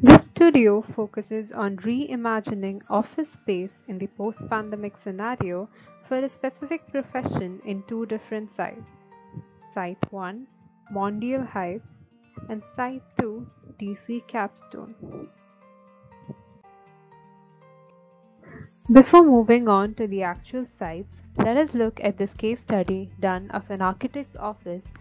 This studio focuses on reimagining office space in the post-pandemic scenario for a specific profession in two different sites. Site 1, Mondial Heights, and Site 2, DC Capstone. Before moving on to the actual sites, let us look at this case study done of an architect's office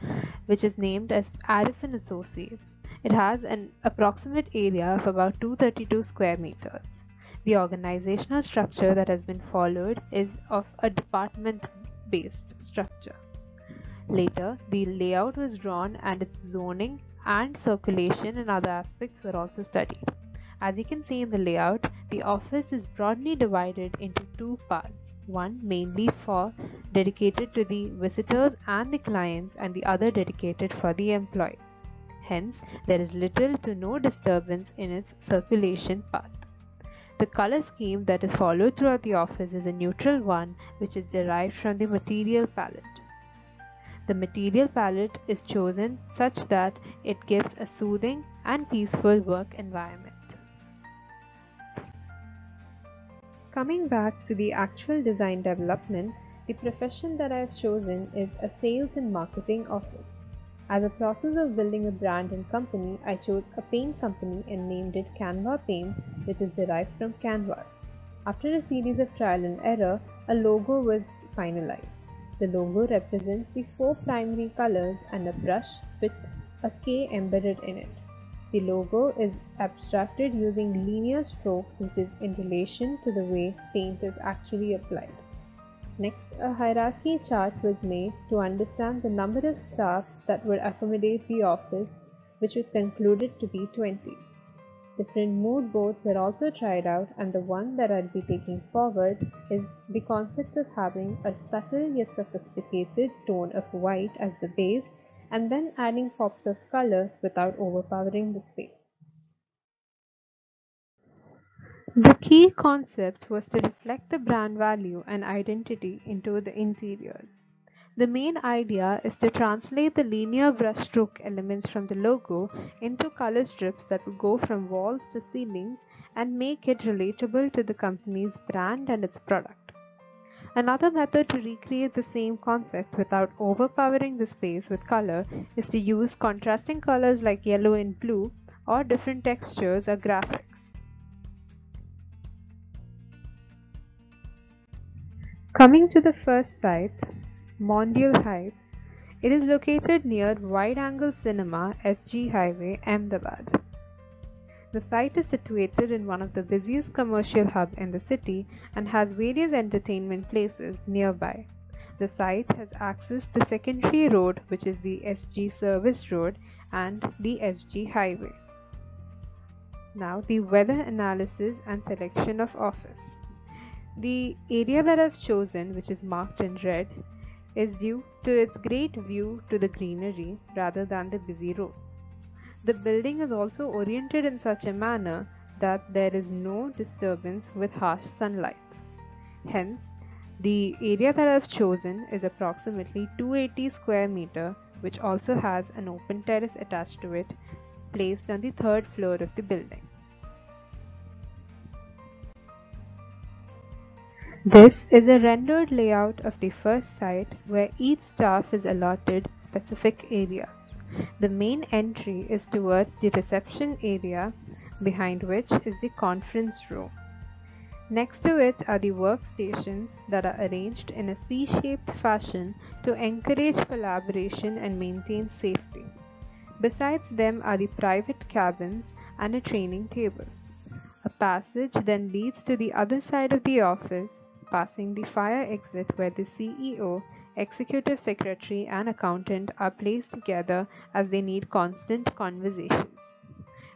which is named as Arif and Associates. It has an approximate area of about 232 square meters. The organizational structure that has been followed is of a department-based structure. Later, the layout was drawn and its zoning and circulation and other aspects were also studied. As you can see in the layout, the office is broadly divided into two parts, one mainly dedicated to the visitors and the clients and the other dedicated for the employees. Hence, there is little to no disturbance in its circulation path. The color scheme that is followed throughout the office is a neutral one which is derived from the material palette. The material palette is chosen such that it gives a soothing and peaceful work environment. Coming back to the actual design development, the profession that I have chosen is a sales and marketing office. As a process of building a brand and company, I chose a paint company and named it Canva Paint, which is derived from canvas. After a series of trial and error, a logo was finalized. The logo represents the four primary colors and a brush with a K embedded in it. The logo is abstracted using linear strokes, which is in relation to the way paint is actually applied. Next, a hierarchy chart was made to understand the number of staff that would accommodate the office, which was concluded to be 20. Different mood boards were also tried out, and the one that I'll be taking forward is the concept of having a subtle yet sophisticated tone of white as the base and then adding pops of color without overpowering the space. The key concept was to reflect the brand value and identity into the interiors. The main idea is to translate the linear brushstroke elements from the logo into color strips that would go from walls to ceilings and make it relatable to the company's brand and its product. Another method to recreate the same concept without overpowering the space with color is to use contrasting colors like yellow and blue or different textures or graphics. Coming to the first site, Mondial Heights, it is located near Wide Angle Cinema, SG Highway, Ahmedabad. The site is situated in one of the busiest commercial hubs in the city and has various entertainment places nearby. The site has access to Secondary Road, which is the SG Service Road, and the SG Highway. Now, the weather analysis and selection of office. The area that I've chosen, which is marked in red, is due to its great view to the greenery rather than the busy roads. The building is also oriented in such a manner that there is no disturbance with harsh sunlight. Hence, the area that I've chosen is approximately 280 square meter, which also has an open terrace attached to it, placed on the third floor of the building. This is a rendered layout of the first site where each staff is allotted specific areas. The main entry is towards the reception area, behind which is the conference room. Next to it are the workstations that are arranged in a C-shaped fashion to encourage collaboration and maintain safety. Besides them are the private cabins and a training table. A passage then leads to the other side of the office, passing the fire exit where the CEO, executive secretary and accountant are placed together as they need constant conversations.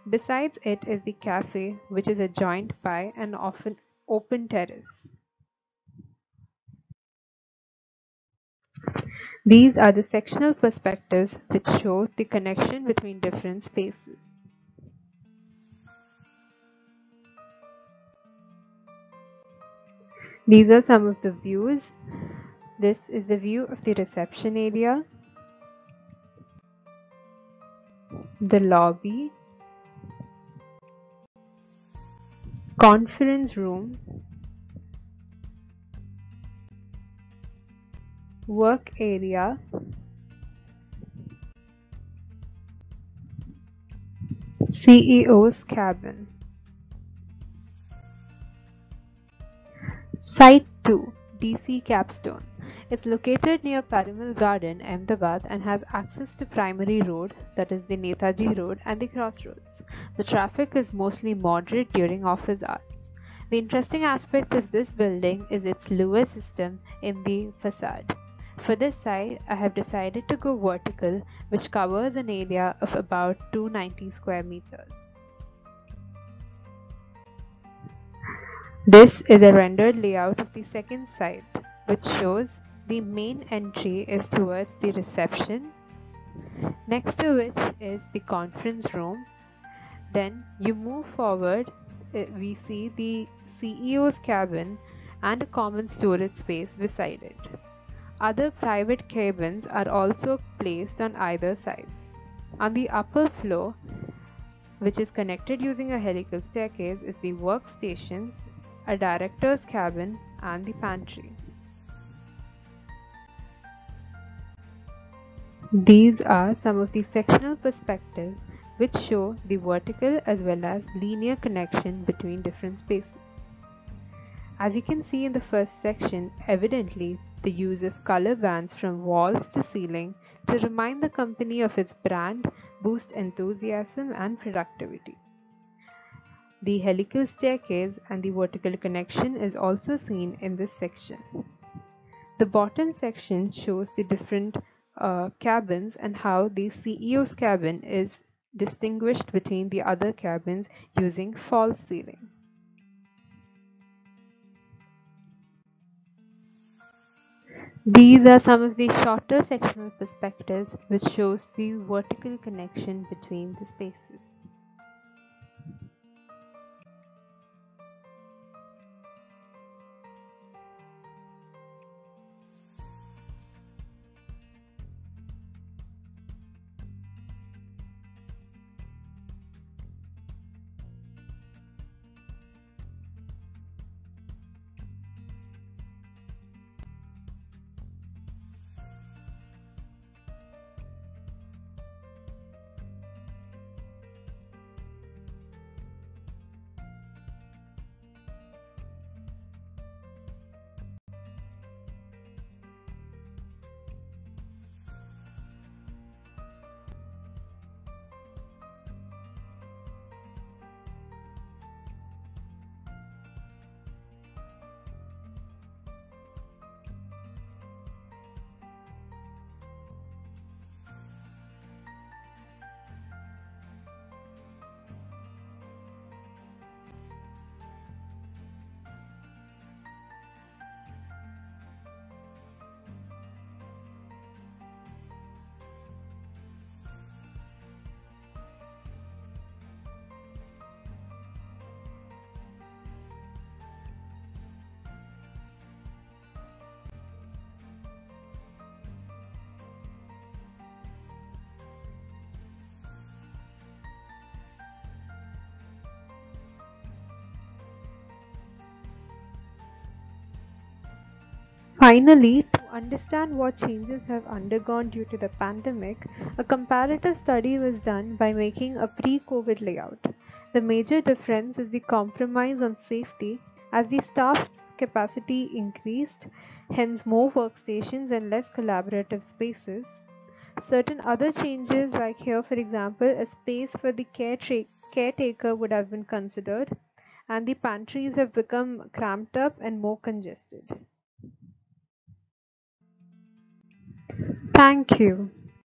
Besides it is the cafe, which is adjoined by an often open terrace. These are the sectional perspectives which show the connection between different spaces. These are some of the views. This is the view of the reception area, the lobby, conference room, work area, CEO's cabin. Site 2, DC Capstone. It's located near Parimal Garden, Ahmedabad, and has access to Primary Road, that is the Netaji Road, and the Crossroads. The traffic is mostly moderate during office hours. The interesting aspect of this building is its louver system in the facade. For this site, I have decided to go vertical, which covers an area of about 290 square meters. This is a rendered layout of the second site, which shows the main entry is towards the reception, next to which is the conference room. Then you move forward, we see the CEO's cabin and a common storage space beside it. Other private cabins are also placed on either sides. On the upper floor, which is connected using a helical staircase, is the workstations, a director's cabin, and the pantry. These are some of the sectional perspectives which show the vertical as well as linear connection between different spaces. As you can see in the first section, evidently the use of color bands from walls to ceiling to remind the company of its brand, boost enthusiasm and productivity. The helical staircase and the vertical connection is also seen in this section. The bottom section shows the different cabins and how the CEO's cabin is distinguished between the other cabins using false ceiling. These are some of the shorter sectional perspectives which shows the vertical connection between the spaces. Finally, to understand what changes have undergone due to the pandemic, a comparative study was done by making a pre-COVID layout. The major difference is the compromise on safety as the staff capacity increased, hence more workstations and less collaborative spaces. Certain other changes, like here for example, a space for the caretaker would have been considered, and the pantries have become cramped up and more congested. Thank you.